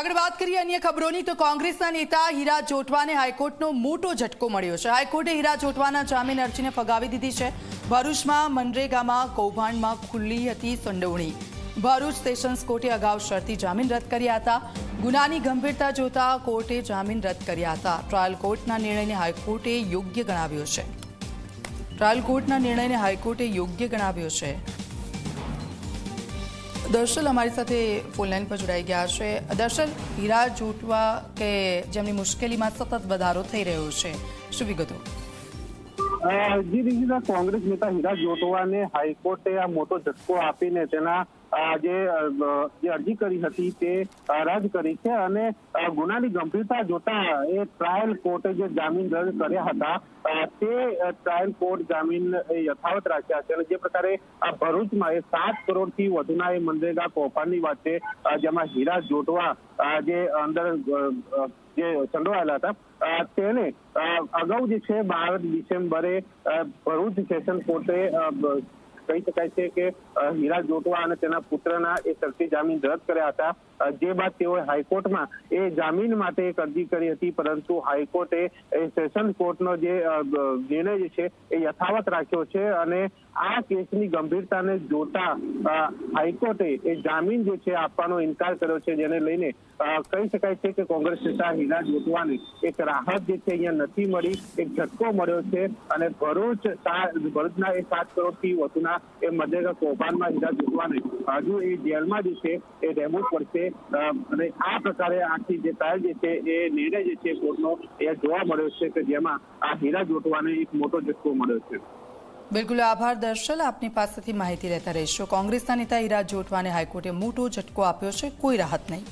આગળ વાત કરીએ અન્ય ખબરોની તો કોંગ્રેસના નેતા હીરા જોટવાને હાઈકોર્ટનો મોટો ઝટકો મળ્યો છે। હાઈકોર્ટે હીરા જોટવાના જામીન અરજીને ફગાવી દીધી છે। ભરૂચમાં મનરેગામાં કૌભાંડમાં ખુલ્લી હતી સંડોવણી। ભરૂચ સેશન્સ કોર્ટે અગાઉ શરતી જામીન રદ કર્યા હતા। ગુનાની ગંભીરતા જોતા કોર્ટે જામીન રદ કર્યા હતા। ટ્રાયલ કોર્ટના નિર્ણયને હાઈકોર્ટે યોગ્ય ગણાવ્યો છે। દર્શલ અમારી સાથે ફોન લાઈન પર જોડાઈ ગયા છે। દર્શલ, હીરા જોટવા કે જેમની મુશ્કેલીમાં સતત વધારો થઈ રહ્યો છે, શું વિગતો? જી દીદી, કોંગ્રેસ નેતા હીરા જોટવાને હાઈકોર્ટે આ મોટો ઝટકો આપીને તેના જે અરજી કરી હતી તે રદ કરી છે અને ગુનાની ગંભીરતા જોતા એ ટ્રાયલ કોર્ટે જે જામીન રદ કર્યા હતા તે ટ્રાયલ કોર્ટ જામીન યથાવત રાખ્યા છે। અને જે પ્રકારે આ ભરૂચમાં 7 કરોડથી વધુના એ મનરેગા કૌભાંડની વાત છે, જેમાં હીરા જોટવા જે અંદર જે સંડોવાયેલા હતા તેને અગાઉ જે છે 12 ડિસેમ્બરે ભરૂચ સેશન કોર્ટે કહી શકાય છે કે હીરા જોટવા અને તેના પુત્રના એ શરતી જામીન રદ કર્યા હતા। જે બાદ તેઓએ હાઈકોર્ટમાં એ જામીન માટે એક અરજી કરી હતી, પરંતુ હાઈકોર્ટે એ સેશન કોર્ટનો જે નિર્ણય જે છે એ યથાવત રાખ્યો છે અને આ કેસની ગંભીરતાને જોતા હાઈકોર્ટે એ જામીન જે છે આપવાનો ઇનકાર કર્યો છે, જેને લઈને કહી શકાય છે કે કોંગ્રેસ નેતા હીરા જોટવાને એક રાહત જે છે અહીંયા નથી મળી, એક ઝટકો મળ્યો છે અને ભરૂચના એ 7 કરોડથી વધુના એ મનરેગા કૌભાંડમાં હીરા જોટવાને હજુ એ જેલમાં જે છે એ રહેવું પડશે। અને આ પ્રકારે આખી જે ટ્રાયલ જે છે એ નિર્ણય જે છે કોર્ટનો એ જોવા મળ્યો છે કે જેમાં આ હીરા જોટવાને એક મોટો ઝટકો મળ્યો છે। બિલકુલ આભાર દર્શલ, આપની પાસેથી માહિતી લેતા રહીશું। કોંગ્રેસના નેતા હીરા જોટવાને હાઈકોર્ટે મોટો ઝટકો આપ્યો છે, કોઈ રાહત નહીં।